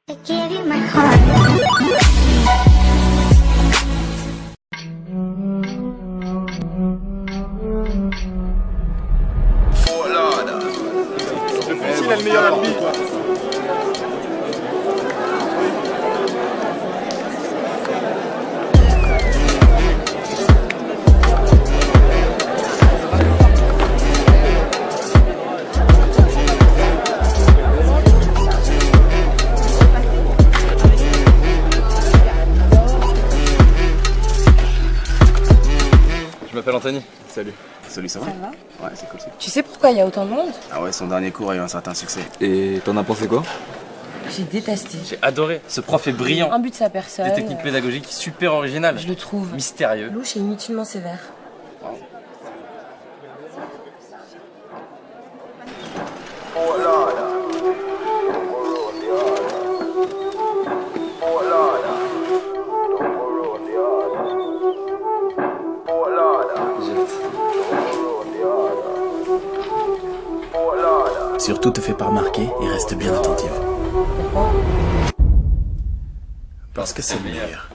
I gave you my heart. Oh là là. Le fusil a le meilleur ennemi. Je m'appelle Anthony. Salut. Salut, ça va? Ça va? Ouais, c'est cool. Tu sais pourquoi il y a autant de monde? Ah ouais, son dernier cours a eu un certain succès. Et t'en as pensé quoi? J'ai détesté. J'ai adoré. Ce prof est brillant. Un but de sa personne. Des techniques pédagogiques super originales. Je le trouve Mystérieux. louche et inutilement sévère. Oh là là. Oh là là. Oh là là. Oh là là. Surtout te fais pas remarquer et reste bien attentive. Pourquoi? Parce que c'est le meilleur.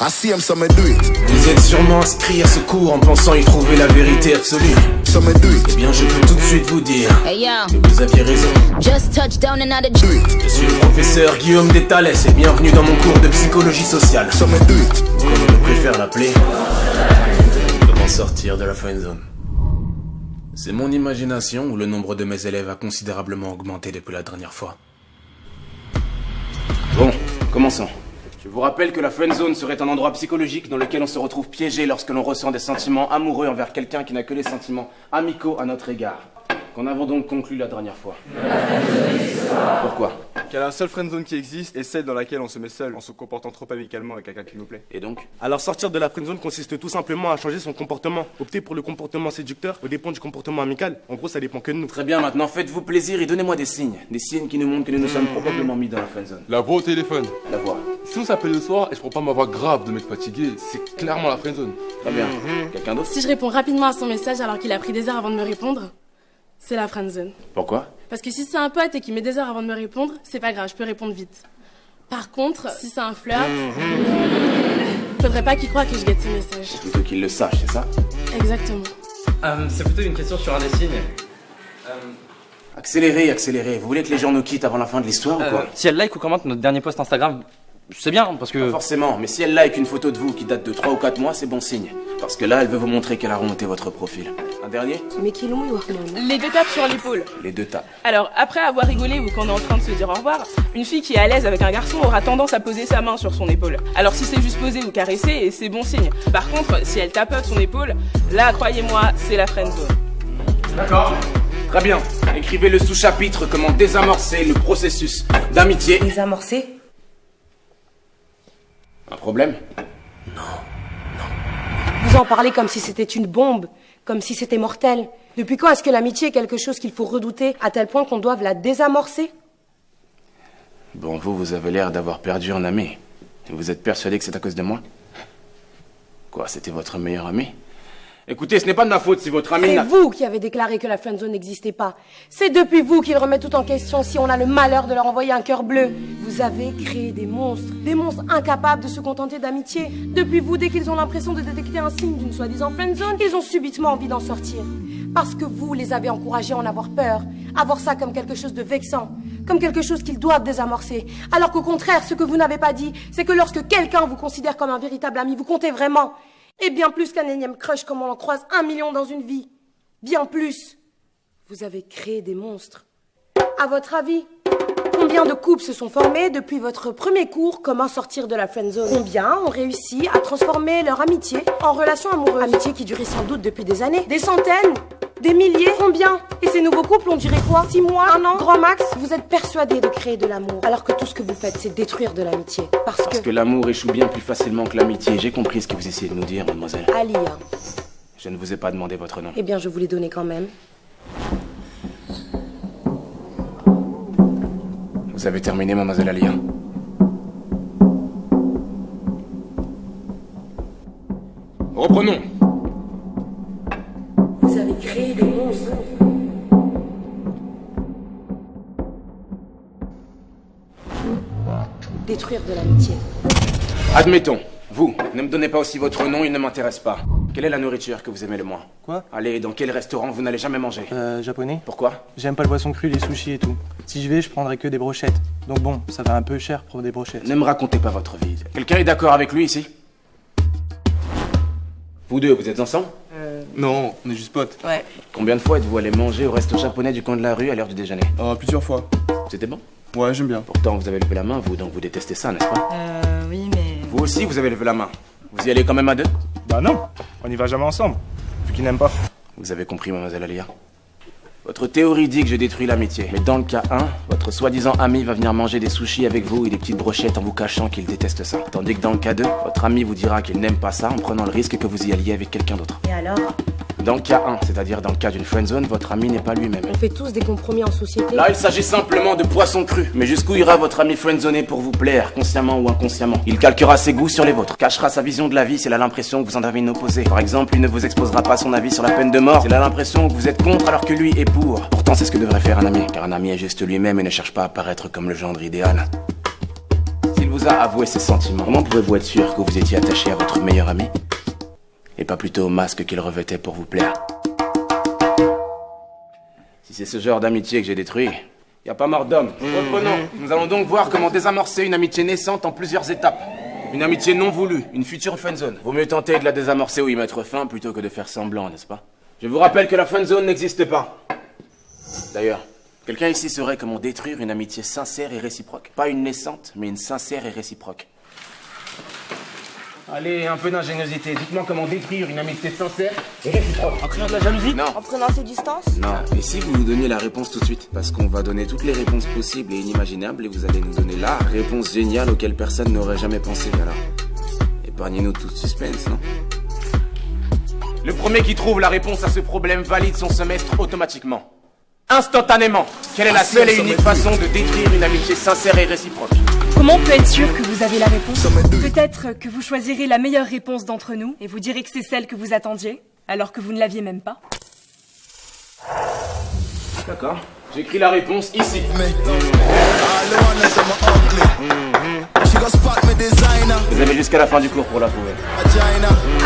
I see him, so me do it. Vous êtes sûrement inscrit à ce cours en pensant y trouver la vérité absolue. So me do it. Eh bien, je peux tout de suite vous dire Hey yo, que vous aviez raison. just touched down and out of Do it. Je suis le professeur Guillaume Détales et bienvenue dans mon cours de psychologie sociale. So me do it. Comme on préfère l'appeler, comment sortir de la friend zone. C'est mon imagination ou le nombre de mes élèves a considérablement augmenté depuis la dernière fois. Bon, commençons. Je vous rappelle que la friend zone serait un endroit psychologique dans lequel on se retrouve piégé lorsque l'on ressent des sentiments amoureux envers quelqu'un qui n'a que les sentiments amicaux à notre égard. Qu'en avons donc conclu la dernière fois? Pourquoi? Car la seule friendzone qui existe est celle dans laquelle on se met seul en se comportant trop amicalement avec quelqu'un qui nous plaît. Et donc? Alors sortir de la friendzone consiste tout simplement à changer son comportement. Opter pour le comportement séducteur au dépend du comportement amical. En gros, ça dépend que de nous. Très bien, maintenant faites-vous plaisir et donnez-moi des signes. Des signes qui nous montrent que nous nous sommes probablement mis dans la friend zone. La voix au téléphone. La voix. Si on s'appelle le soir et je prends pas ma voix grave de m'être fatigué, c'est clairement la friendzone. Très bien. Quelqu'un d'autre? Si je réponds rapidement à son message alors qu'il a pris des heures avant de me répondre, c'est la friendzone. Pourquoi? Parce que si c'est un pote et qu'il met des heures avant de me répondre, c'est pas grave, je peux répondre vite. Par contre, si c'est un flirt, faudrait pas qu'il croie que je guette ses messages. Plutôt qu'il le sache, c'est ça? Exactement. C'est plutôt une question sur un des signes. Accélérez, accélérez. Vous voulez que les gens nous quittent avant la fin de l'histoire ou quoi? Si elle like ou commente notre dernier post Instagram, c'est bien parce Pas que... forcément, mais si elle like une photo de vous qui date de 3 ou 4 mois, c'est bon signe. Parce que là, elle veut vous montrer qu'elle a remonté votre profil. Un dernier? Mais qui l'ont eu, Warman? Les deux tapes sur l'épaule. Les deux tapes. Alors, après avoir rigolé ou qu'on est en train de se dire au revoir, une fille qui est à l'aise avec un garçon aura tendance à poser sa main sur son épaule. Alors si c'est juste poser ou caresser, c'est bon signe. Par contre, si elle tapote son épaule, là, croyez-moi, c'est la friendzone. D'accord. Très bien. Écrivez le sous-chapitre comment désamorcer le processus d'amitié. Désamorcé? Un problème? Vous en parlez comme si c'était une bombe, comme si c'était mortel. Depuis quand est-ce que l'amitié est quelque chose qu'il faut redouter à tel point qu'on doive la désamorcer? Bon, vous avez l'air d'avoir perdu un ami. Vous êtes persuadé que c'est à cause de moi? Quoi, c'était votre meilleur ami? Écoutez, ce n'est pas de ma faute si votre ami C'est n'a... vous qui avez déclaré que la friendzone n'existait pas. C'est depuis vous qu'il remet tout en question si on a le malheur de leur envoyer un cœur bleu. Vous avez créé des monstres incapables de se contenter d'amitié. Depuis vous, dès qu'ils ont l'impression de détecter un signe d'une soi-disant friendzone, ils ont subitement envie d'en sortir. Parce que vous les avez encouragés à en avoir peur, à voir ça comme quelque chose de vexant, comme quelque chose qu'ils doivent désamorcer. Alors qu'au contraire, ce que vous n'avez pas dit, c'est que lorsque quelqu'un vous considère comme un véritable ami, vous comptez vraiment. Et bien plus qu'un énième crush comme on en croise 1 million dans une vie. Bien plus. Vous avez créé des monstres. À votre avis, combien de couples se sont formés depuis votre premier cours Comment sortir de la friendzone? Combien ont réussi à transformer leur amitié en relation amoureuse? Amitié qui durait sans doute depuis des années. Des centaines? Des milliers? Combien? Et ces nouveaux couples, on dirait quoi? 6 mois? 1 an? Grand max? Vous êtes persuadés de créer de l'amour, alors que tout ce que vous faites, c'est détruire de l'amitié. Parce que l'amour échoue bien plus facilement que l'amitié. J'ai compris ce que vous essayez de nous dire, mademoiselle. Alia. Je ne vous ai pas demandé votre nom. Eh bien, je vous l'ai donné quand même. Vous avez terminé, mademoiselle Alia. Reprenons. Vous avez créé des monstres. détruire de l'amitié. Admettons. Vous, ne me donnez pas aussi votre nom, il ne m'intéresse pas. Quelle est la nourriture que vous aimez le moins? Quoi? Allez, dans quel restaurant vous n'allez jamais manger? Japonais. Pourquoi? J'aime pas le poisson cru, les sushis et tout. Si je vais, je prendrai que des brochettes. Donc bon, ça va un peu cher pour des brochettes. Ne me racontez pas votre vie. Quelqu'un est d'accord avec lui ici? Vous deux, vous êtes ensemble? Non, on est juste potes. Ouais. Combien de fois êtes-vous allé manger au resto japonais du coin de la rue à l'heure du déjeuner? Plusieurs fois. C'était bon? Ouais, j'aime bien. Pourtant, vous avez levé la main, vous, donc vous détestez ça, n'est-ce pas? Oui, mais... Vous aussi, vous avez levé la main. Vous y allez quand même à deux? Bah non, on y va jamais ensemble, vu qu'il n'aime pas. Vous avez compris, mademoiselle Alia. Votre théorie dit que je détruis l'amitié. Mais dans le cas 1, votre soi-disant ami va venir manger des sushis avec vous et des petites brochettes en vous cachant qu'il déteste ça. Tandis que dans le cas 2, votre ami vous dira qu'il n'aime pas ça en prenant le risque que vous y alliez avec quelqu'un d'autre. Et alors? Dans le cas 1, c'est-à-dire dans le cas d'une friendzone, votre ami n'est pas lui-même. On fait tous des compromis en société. Là, il s'agit simplement de poisson cru. Mais jusqu'où ira votre ami friendzoné pour vous plaire, consciemment ou inconsciemment? Il calquera ses goûts sur les vôtres, cachera sa vision de la vie s'il a l'impression que vous en avez une opposée. Par exemple, il ne vous exposera pas son avis sur la peine de mort s'il a l'impression que vous êtes contre alors que lui est pour. Pourtant, c'est ce que devrait faire un ami, car un ami est juste lui-même et ne cherche pas à paraître comme le gendre idéal. S'il vous a avoué ses sentiments, comment pouvez-vous être sûr que vous étiez attaché à votre meilleur ami? Et pas plutôt au masque qu'il revêtait pour vous plaire? Si c'est ce genre d'amitié que j'ai détruit, y a pas mort d'homme. Reprenons. Nous allons donc voir comment désamorcer une amitié naissante en plusieurs étapes. Une amitié non voulue, une future friendzone. Vaut mieux tenter de la désamorcer ou y mettre fin plutôt que de faire semblant, n'est-ce pas? Je vous rappelle que la friendzone n'existe pas. D'ailleurs, quelqu'un ici saurait comment détruire une amitié sincère et réciproque. Pas une naissante, mais une sincère et réciproque. Allez, un peu d'ingéniosité. Dites-moi comment détruire une amitié sincère et réciproque. En créant de la jalousie? Non. En prenant ses distances? Non. Et si vous nous donniez la réponse tout de suite? Parce qu'on va donner toutes les réponses possibles et inimaginables et vous allez nous donner la réponse géniale auquel personne n'aurait jamais pensé. Alors, épargnez-nous tout de suspense, non? Le premier qui trouve la réponse à ce problème valide son semestre automatiquement. Instantanément. Quelle est la seule et unique façon de détruire une amitié sincère et réciproque? Comment on peut être sûr que vous avez la réponse? Peut-être que vous choisirez la meilleure réponse d'entre nous et vous direz que c'est celle que vous attendiez, alors que vous ne l'aviez même pas. D'accord. J'écris la réponse ici. Vous avez jusqu'à la fin du cours pour la trouver.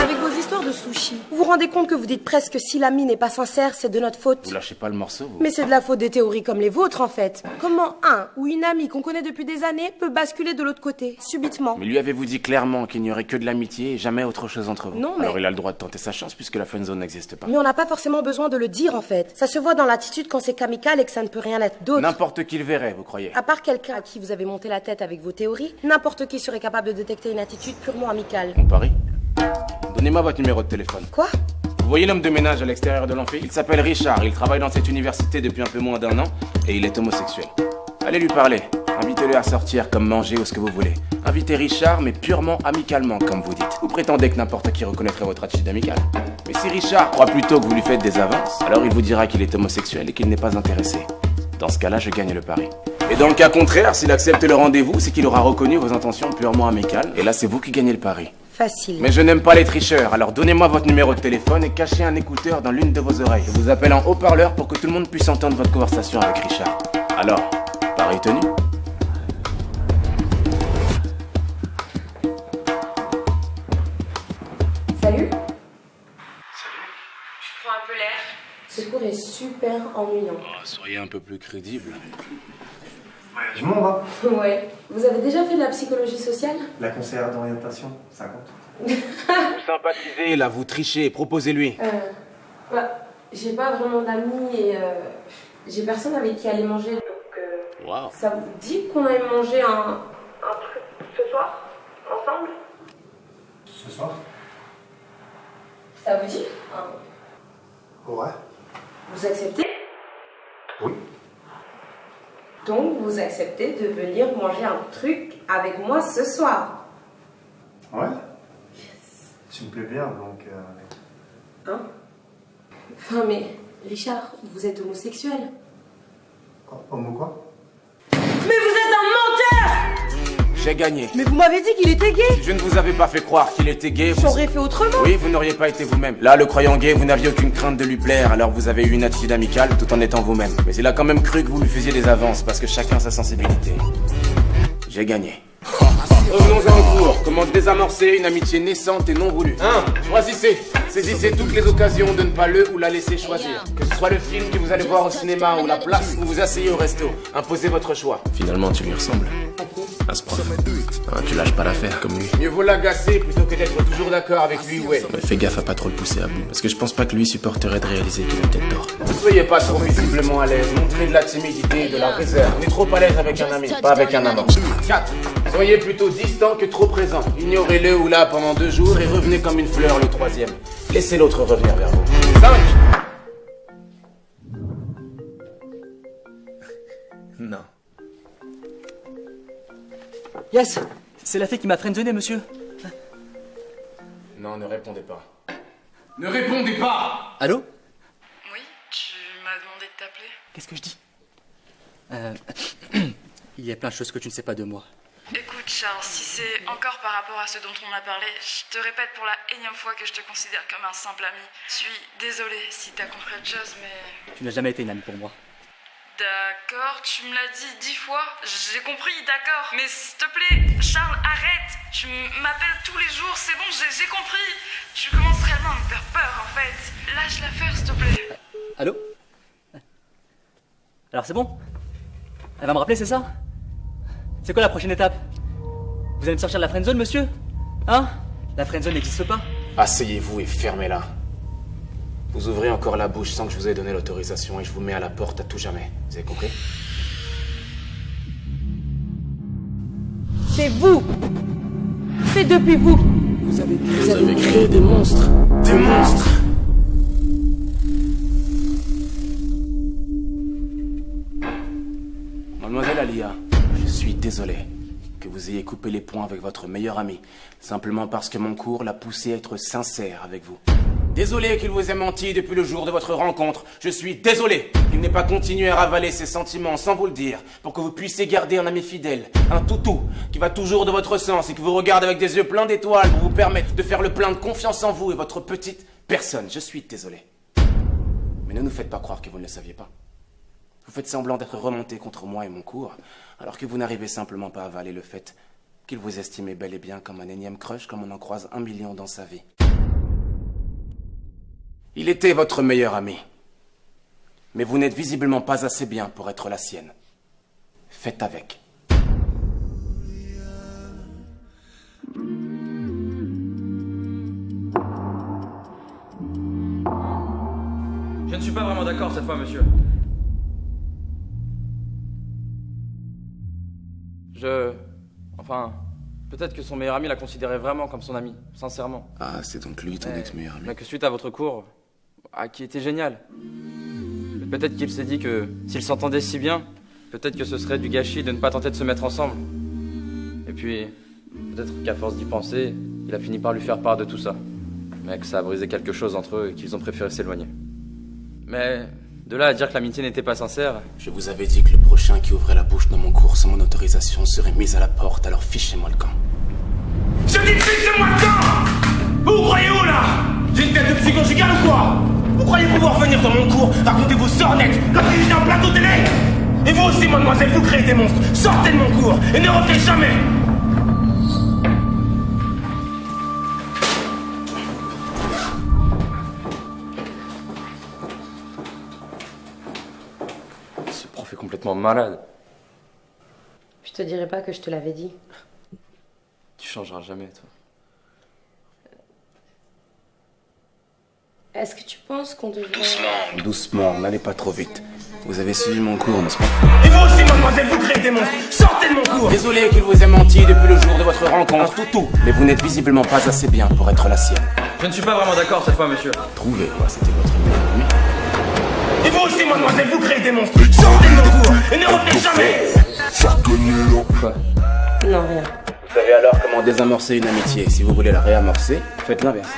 Avec vos histoires de sushi, vous vous rendez compte que vous dites presque que si l'ami n'est pas sincère, c'est de notre faute? Vous lâchez pas le morceau, vous? Mais c'est de la faute des théories comme les vôtres, en fait. Comment un ou une amie qu'on connaît depuis des années peut basculer de l'autre côté, subitement? Mais lui avez-vous dit clairement qu'il n'y aurait que de l'amitié et jamais autre chose entre vous? Non, mais... Alors il a le droit de tenter sa chance puisque la friendzone n'existe pas. Mais on n'a pas forcément besoin de le dire, en fait. Ça se voit dans l'attitude quand c'est amical et que ça ne peut rien être d'autre. N'importe qui le verrait, vous croyez? À part quelqu'un à qui vous avez monté la tête avec vos théories, n'importe qui serait capable de détecter une attitude purement amicale. On parie? Donnez-moi votre numéro de téléphone. Quoi? Vous voyez l'homme de ménage à l'extérieur de l'amphi? Il s'appelle Richard, il travaille dans cette université depuis un peu moins d'1 an et il est homosexuel. Allez lui parler, invitez-le à sortir comme manger ou ce que vous voulez. Invitez Richard mais purement amicalement comme vous dites. Vous prétendez que n'importe qui reconnaîtrait votre attitude amicale. Mais si Richard croit plutôt que vous lui faites des avances, alors il vous dira qu'il est homosexuel et qu'il n'est pas intéressé. Dans ce cas-là, je gagne le pari. Et dans le cas contraire, s'il accepte le rendez-vous, c'est qu'il aura reconnu vos intentions purement amicales. Et là, c'est vous qui gagnez le pari. Facile. Mais je n'aime pas les tricheurs, alors donnez-moi votre numéro de téléphone et cachez un écouteur dans l'une de vos oreilles. Je vous appelle en haut-parleur pour que tout le monde puisse entendre votre conversation avec Richard. Alors, pari tenu? Salut. Je prends un peu l'air. Ce cours est super ennuyant. Oh, soyez un peu plus crédible. Je m'en va. Ouais. Vous avez déjà fait de la psychologie sociale? La conseillère d'orientation, ça compte. Vous sympathisez, là, vous trichez, proposez-lui. J'ai pas vraiment d'amis et j'ai personne avec qui aller manger, donc Wow. ça vous dit qu'on aille manger un truc ce soir, ensemble? Ce soir? Ça vous dit? Ouais. Vous acceptez? Oui. Donc vous acceptez de venir manger un truc avec moi ce soir? Ouais. Tu me plais bien, donc... Hein? Enfin mais, Richard, vous êtes homosexuel. Homo quoi? Mais vous êtes un menteur! J'ai gagné. Mais vous m'avez dit qu'il était gay! Si je ne vous avais pas fait croire qu'il était gay, J'aurais fait autrement! Oui, vous n'auriez pas été vous-même. Là, le croyant gay, vous n'aviez aucune crainte de lui plaire, alors vous avez eu une attitude amicale tout en étant vous-même. Mais il a quand même cru que vous lui faisiez des avances, parce que chacun sa sensibilité. J'ai gagné. Revenons en cours. Comment désamorcer une amitié naissante et non voulue? 1. Choisissez. Saisissez toutes les occasions de ne pas le ou la laisser choisir. Que ce soit le film que vous allez voir au cinéma ou la place où vous asseyez au resto. Imposez votre choix. Finalement, tu lui ressembles. À ce prof. Ah, tu lâches pas l'affaire comme lui. Mieux vaut l'agacer plutôt que d'être toujours d'accord avec lui ou elle. Mais fais gaffe à pas trop le pousser à bout. Parce que je pense pas que lui supporterait de réaliser qu'il a peut-être tort. Ne soyez pas trop visiblement à l'aise. Montrez de la timidité et de la réserve. On est trop à l'aise avec un ami, pas avec un amant. 4. Soyez plutôt distant que trop présent. Ignorez-le ou là pendant 2 jours et revenez comme une fleur le 3e. Laissez l'autre revenir vers vous. 5. Non. Yes, c'est la fille qui m'a friendzoné, monsieur. Non, ne répondez pas. Ne répondez pas! Allô? Oui, tu m'as demandé de t'appeler. Qu'est-ce que je dis? Il y a plein de choses que tu ne sais pas de moi. Écoute Charles, si c'est encore par rapport à ce dont on a parlé, je te répète pour la énième fois que je te considère comme un simple ami. Je suis désolée si t'as compris autre chose, mais... Tu n'as jamais été une amie pour moi. D'accord, tu me l'as dit 10 fois, j'ai compris, d'accord. Mais s'il te plaît, Charles, arrête. Tu m'appelles tous les jours, c'est bon, j'ai compris. Tu commences réellement à me faire peur, en fait. Lâche l'affaire, s'il te plaît. Allô? Alors c'est bon? Elle va me rappeler, c'est ça? C'est quoi la prochaine étape? Vous allez me sortir de la friendzone, monsieur? Hein? La friendzone n'existe pas? Asseyez-vous et fermez-la. Vous ouvrez encore la bouche sans que je vous ai donné l'autorisation et je vous mets à la porte à tout jamais. Vous avez compris? C'est vous. C'est depuis vous. Vous avez créé des monstres. Des monstres! Mademoiselle Alia, je suis désolé que vous ayez coupé les ponts avec votre meilleur ami, simplement parce que mon cours l'a poussé à être sincère avec vous. Désolé qu'il vous ait menti depuis le jour de votre rencontre. Je suis désolé qu'il n'ait pas continué à ravaler ses sentiments sans vous le dire, pour que vous puissiez garder un ami fidèle, un toutou, qui va toujours de votre sens et qui vous regarde avec des yeux pleins d'étoiles pour vous permettre de faire le plein de confiance en vous et votre petite personne. Je suis désolé. Mais ne nous faites pas croire que vous ne le saviez pas. Vous faites semblant d'être remonté contre moi et mon cours, alors que vous n'arrivez simplement pas à avaler le fait qu'il vous estimait bel et bien comme un énième crush comme on en croise 1 million dans sa vie. Il était votre meilleur ami. Mais vous n'êtes visiblement pas assez bien pour être la sienne. Faites avec. Je ne suis pas vraiment d'accord cette fois, monsieur. Enfin... Peut-être que son meilleur ami la considérait vraiment comme son ami, sincèrement. Ah, c'est donc lui, ton ex-meilleur ami. Mais que suite à votre cours, qui était génial. Peut-être qu'il s'est dit que s'ils s'entendaient si bien, peut-être que ce serait du gâchis de ne pas tenter de se mettre ensemble. Et puis, peut-être qu'à force d'y penser, il a fini par lui faire part de tout ça. Mais que ça a brisé quelque chose entre eux et qu'ils ont préféré s'éloigner. Mais de là à dire que l'amitié n'était pas sincère... Je vous avais dit que le prochain qui ouvrait la bouche dans mon cours sans mon autorisation serait mis à la porte, alors fichez-moi le camp. Je dis fichez-moi le camp! Vous croyez où là? J'ai une tête de psy conjugale ou quoi? Vous croyez pouvoir venir dans mon cours, raconter vos sornettes, comme si j'étais un plateau télé? Et vous aussi, mademoiselle, vous créez des monstres. Sortez de mon cours et ne revenez jamais! Ce prof est complètement malade. Je te dirais pas que je te l'avais dit. Tu changeras jamais, toi. Est-ce que tu penses qu'on devrait... Doucement, n'allez pas trop vite. Vous avez suivi mon cours, n'est-ce pas? Et vous aussi, mademoiselle, vous créez des monstres. Sortez de mon cours! Désolé qu'il vous ait menti depuis le jour de votre rencontre, toutou. Mais vous n'êtes visiblement pas assez bien pour être la sienne. Je ne suis pas vraiment d'accord cette fois, monsieur. Trouvez-moi, c'était votre meilleur ami. Et vous aussi, mademoiselle, vous créez des monstres. Sortez de mon cours et ne revenez jamais! Quoi? Non, rien. Vous savez alors comment désamorcer une amitié. Si vous voulez la réamorcer, faites l'inverse.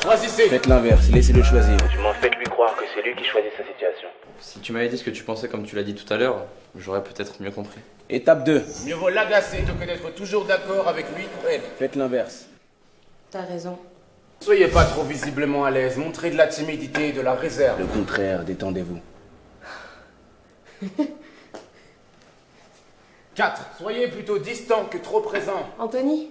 Choisissez. Faites l'inverse, laissez-le choisir. Du moins, faites-lui croire que c'est lui qui choisit sa situation. Si tu m'avais dit ce que tu pensais comme tu l'as dit tout à l'heure, j'aurais peut-être mieux compris. Étape 2. Mieux vaut l'agacer que d'être toujours d'accord avec lui ou elle. Faites l'inverse. T'as raison. Soyez pas trop visiblement à l'aise, montrez de la timidité et de la réserve. Le contraire, détendez-vous. 4. Soyez plutôt distant que trop présent. Anthony?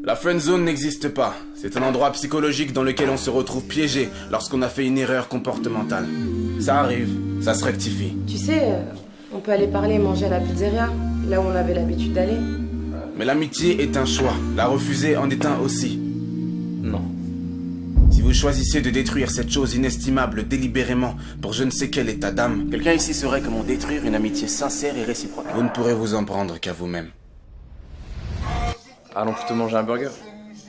La friendzone n'existe pas. C'est un endroit psychologique dans lequel on se retrouve piégé lorsqu'on a fait une erreur comportementale. Ça arrive, ça se rectifie. Tu sais, on peut aller parler et manger à la pizzeria, là où on avait l'habitude d'aller. Mais l'amitié est un choix. La refuser en est un aussi. Non. Si vous choisissez de détruire cette chose inestimable délibérément pour je ne sais quel état d'âme, quelqu'un ici saurait comment détruire une amitié sincère et réciproque. Vous ne pourrez vous en prendre qu'à vous-même. Allons plutôt manger un burger.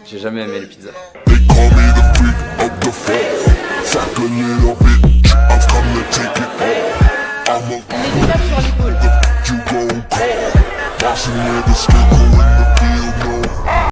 J'ai jamais aimé les pizzas. Les tapes sur l'épaule.